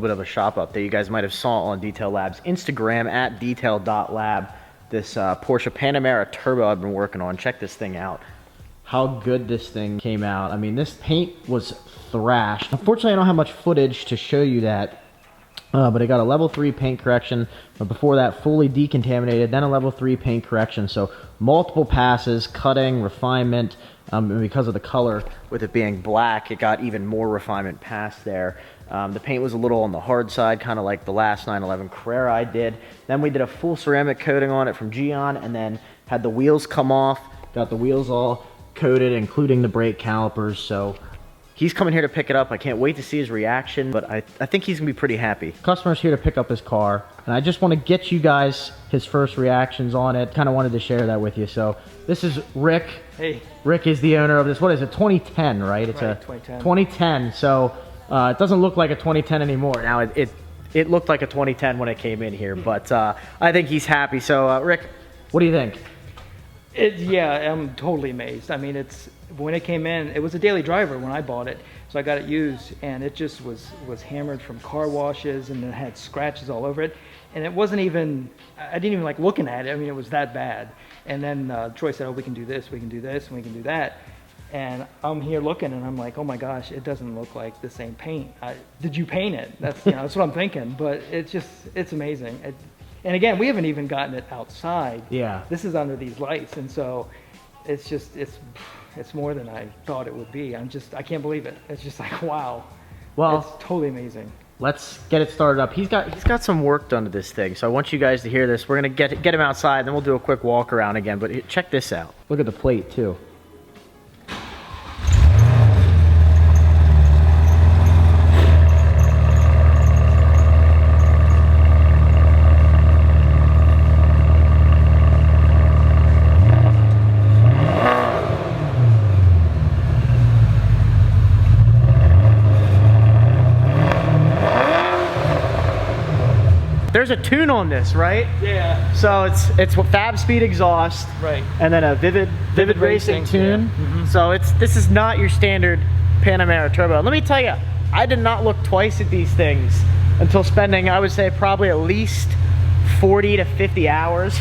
Bit of a shop update. You guys might have saw on Detail Lab's Instagram at detail.lab. This Porsche Panamera Turbo I've been working on. Check this thing out. How good this thing came out. I mean, this paint was thrashed. Unfortunately, I don't have much footage to show you that, but I got a level 3 paint correction, but before that, fully decontaminated, then a level 3 paint correction. So multiple passes, cutting, refinement, and because of the color, with it being black, it got even more refinement past there. The paint was a little on the hard side, kind of like the last 911 Carrera I did. Then we did a full ceramic coating on it from Gion, and then had the wheels come off, got the wheels all coated, including the brake calipers. So he's coming here to pick it up. I can't wait to see his reaction, but I think he's gonna be pretty happy. Customer's here to pick up his car, and I just want to get you guys his first reactions on it. Kind of wanted to share that with you. So this is Rick. Hey. Rick is the owner of this. What is it, 2010, right? It's right, a 2010. 2010, so it doesn't look like a 2010 anymore. Now, it looked like a 2010 when it came in here, but I think he's happy. So, Rick, what do you think? Yeah, I'm totally amazed. I mean, when it came in, it was a daily driver when I bought it, so I got it used, and it just was hammered from car washes, and it had scratches all over it, and it wasn't even, I didn't even like looking at it. I mean, it was that bad. And then Troy said, oh, we can do this, we can do this, and we can do that. And I'm here looking, and I'm like, oh my gosh, it doesn't look like the same paint. Did you paint it? That's that's what I'm thinking. But it's amazing. And again, we haven't even gotten it outside. Yeah. This is under these lights, and so it's more than I thought it would be. I can't believe it. It's just like, wow. Well, it's totally amazing. Let's get it started up. He's got some work done to this thing, so I want you guys to hear this. We're gonna get him outside, then we'll do a quick walk around again. But check this out. Look at the plate too. There's a tune on this, right? Yeah. So it's what Fab Speed exhaust, right? And then a Vivid Racing tune. Yeah. Mm-hmm. So this is not your standard Panamera Turbo. Let me tell you, I did not look twice at these things until spending, I would say, probably at least 40 to 50 hours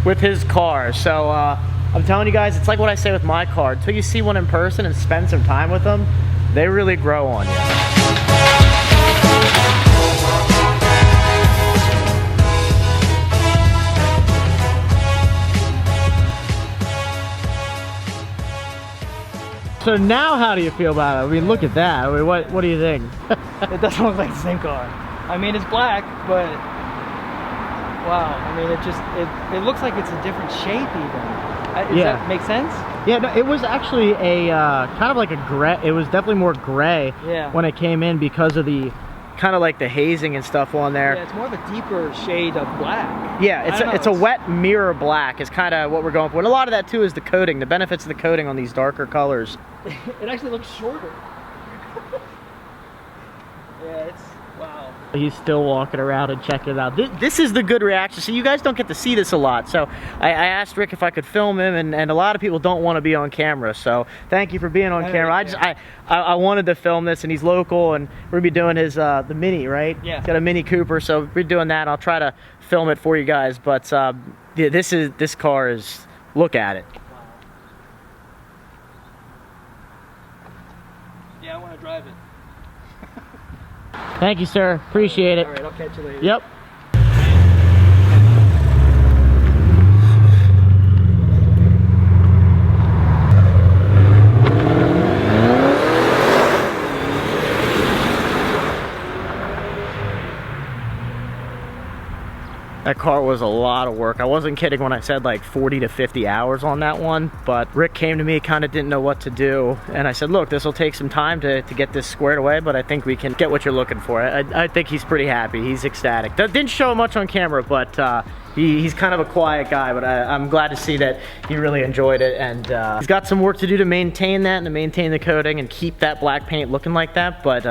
with his car. So I'm telling you guys, it's like what I say with my car. Until you see one in person and spend some time with them, they really grow on you. So now how do you feel about it? I mean, look at that. I mean, what do you think? It doesn't look like the same car. I mean, it's black, but wow. I mean, it looks like it's a different shape even. Does that make sense? Yeah, no, it was actually a kind of like a gray. It was definitely more gray when it came in because of the kind of like the hazing and stuff on there. Yeah, it's more of a deeper shade of black. Yeah, it's a wet mirror black is kind of what we're going for. And a lot of that too is the coating, the benefits of the coating on these darker colors. It actually looks shorter. Yeah, it's wow. He's still walking around and checking it out. This is the good reaction. So you guys don't get to see this a lot. So I asked Rick if I could film him, and a lot of people don't want to be on camera. So thank you for being on camera. I wanted to film this, and he's local, and we're gonna be doing his the Mini, right? Yeah. He's got a Mini Cooper, so we're doing that. I'll try to film it for you guys. But yeah, this car is, look at it. Yeah, I want to drive it. Thank you, sir. Appreciate it. All right, I'll catch you later. Yep. That car was a lot of work. I wasn't kidding when I said like 40 to 50 hours on that one, but Rick came to me, kind of didn't know what to do. And I said, look, this will take some time to get this squared away, but I think we can get what you're looking for. I think he's pretty happy. He's ecstatic. Didn't show much on camera, but he's kind of a quiet guy, but I'm glad to see that he really enjoyed it. And he's got some work to do to maintain that and to maintain the coating and keep that black paint looking like that, but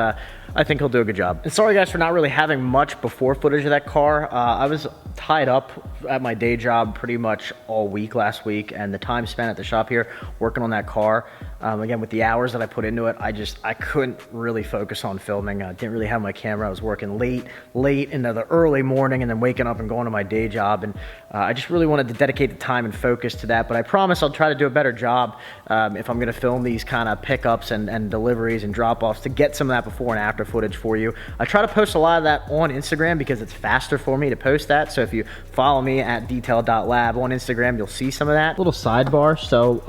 I think he'll do a good job. And sorry guys for not really having much before footage of that car. I was tied up at my day job pretty much all week last week, and the time spent at the shop here working on that car, again, with the hours that I put into it, I couldn't really focus on filming. I didn't really have my camera. I was working late into the early morning and then waking up and going to my day job, and I just really wanted to dedicate the time and focus to that. But I promise I'll try to do a better job if I'm gonna film these kind of pickups and deliveries and drop-offs, to get some of that before and after footage for you. I try to post a lot of that on Instagram because it's faster for me to post that. So if you follow me at detail.lab on Instagram, you'll see some of that. Little sidebar, so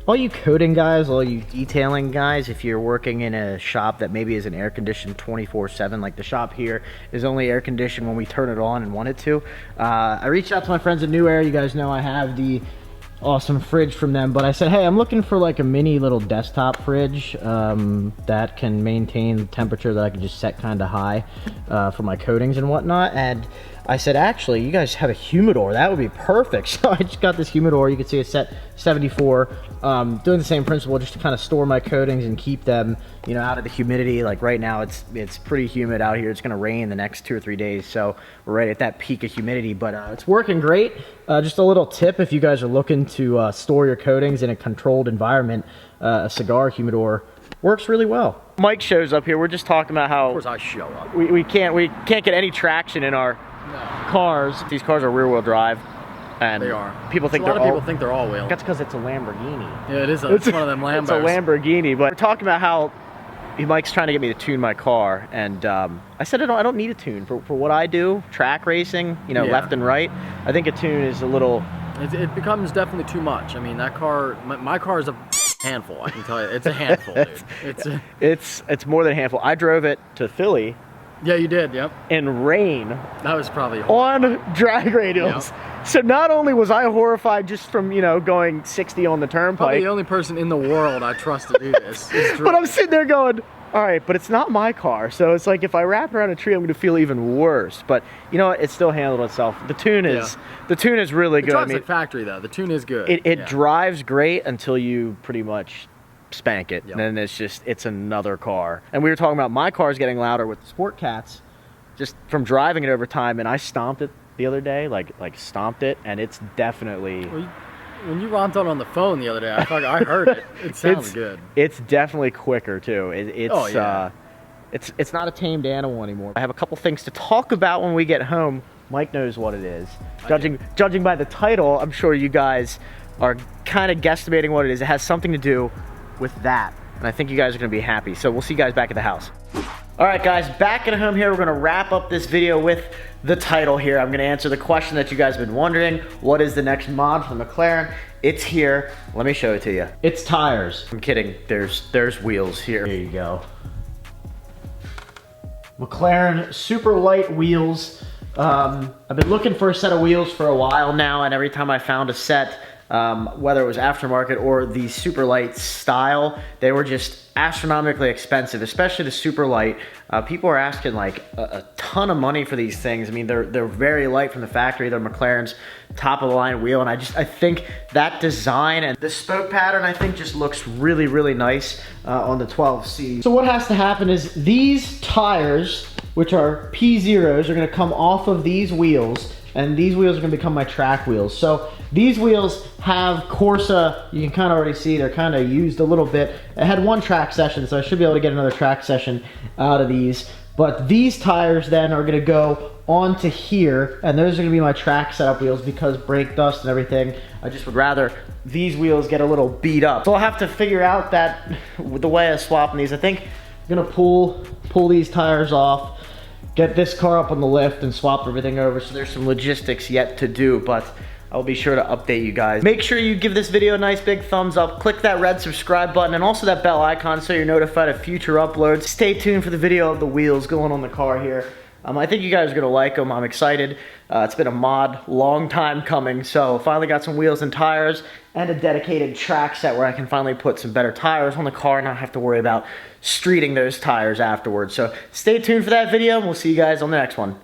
all you coating guys, all you detailing guys, if you're working in a shop that maybe isn't air conditioned 24/7, like the shop here is only air conditioned when we turn it on and want it to, I reached out to my friends at New Air. You guys know I have the awesome fridge from them, but I said, hey, I'm looking for like a mini little desktop fridge that can maintain the temperature that I can just set kind of high for my coatings and whatnot. And I said, actually, you guys have a humidor. That would be perfect. So I just got this humidor. You can see it's set 74. Doing the same principle, just to kind of store my coatings and keep them, you know, out of the humidity. Like right now, it's pretty humid out here. It's going to rain the next 2 or 3 days, so we're right at that peak of humidity. But it's working great. Just a little tip: if you guys are looking to store your coatings in a controlled environment, a cigar humidor works really well. Mike shows up here. We're just talking about how, of course, I show up. We can't get any traction in our cars. These cars are rear-wheel drive, and they are. People think a lot of people think they're all-wheel. That's because it's a Lamborghini. Yeah, it's one of them Lambos. It's a Lamborghini. But we're talking about how Mike's trying to get me to tune my car, and I said I don't need a tune for what I do, track racing, you know, left and right. I think a tune is a little. It becomes definitely too much. I mean, that car, my car is a handful. I can tell you, it's a handful, dude. It's more than a handful. I drove it to Philly. Yeah, you did, yep. In rain. That was probably on drag radials. Yep. So not only was I horrified just from, you know, going 60 on the turnpike. Probably the only person in the world I trust to do this. But I'm sitting there going, all right, but it's not my car. So it's like if I wrap around a tree, I'm going to feel even worse. But you know what? It still handled itself. The tune is really good. It drives like factory though. The tune is good. It drives great until you pretty much spank it, and then it's another car. And we were talking about my car's getting louder with the Sport Cats just from driving it over time, and I stomped it the other day, like stomped it, and it's definitely. Well, when you romped on the phone the other day, I heard it. It sounds good. It's definitely quicker too. It's not a tamed animal anymore. I have a couple things to talk about when we get home. Mike knows what it is. Judging by the title, I'm sure you guys are kind of guesstimating what it is. It has something to do with that, and I think you guys are gonna be happy. So we'll see you guys back at the house. All right guys, back at home here. We're gonna wrap up this video with the title here. I'm gonna answer the question that you guys have been wondering. What is the next mod for McLaren? It's here. Let me show it to you. It's tires. I'm kidding, there's wheels here. There you go. McLaren super light wheels. I've been looking for a set of wheels for a while now, and every time I found a set, whether it was aftermarket or the super light style, they were just astronomically expensive, especially the super light. People are asking like a ton of money for these things. I mean, they're very light from the factory. They're McLaren's top of the line wheel, and I think that design and the spoke pattern, I think, just looks really, really nice on the 12C. So what has to happen is these tires, which are P0s, are gonna come off of these wheels, and these wheels are gonna become my track wheels. So these wheels have Corsa, you can kind of already see they're kind of used a little bit. I had one track session, so I should be able to get another track session out of these. But these tires then are gonna go onto here, and those are gonna be my track setup wheels because brake dust and everything. I just would rather these wheels get a little beat up. So I'll have to figure out that with the way I swap these. I think I'm gonna pull these tires off, get this car up on the lift and swap everything over. So there's some logistics yet to do, but I'll be sure to update you guys. Make sure you give this video a nice big thumbs up, click that red subscribe button and also that bell icon so you're notified of future uploads. Stay tuned for the video of the wheels going on the car here. I think you guys are gonna like them. I'm excited. It's been a mod, long time coming. So finally got some wheels and tires and a dedicated track set where I can finally put some better tires on the car and not have to worry about streeting those tires afterwards. So stay tuned for that video and we'll see you guys on the next one.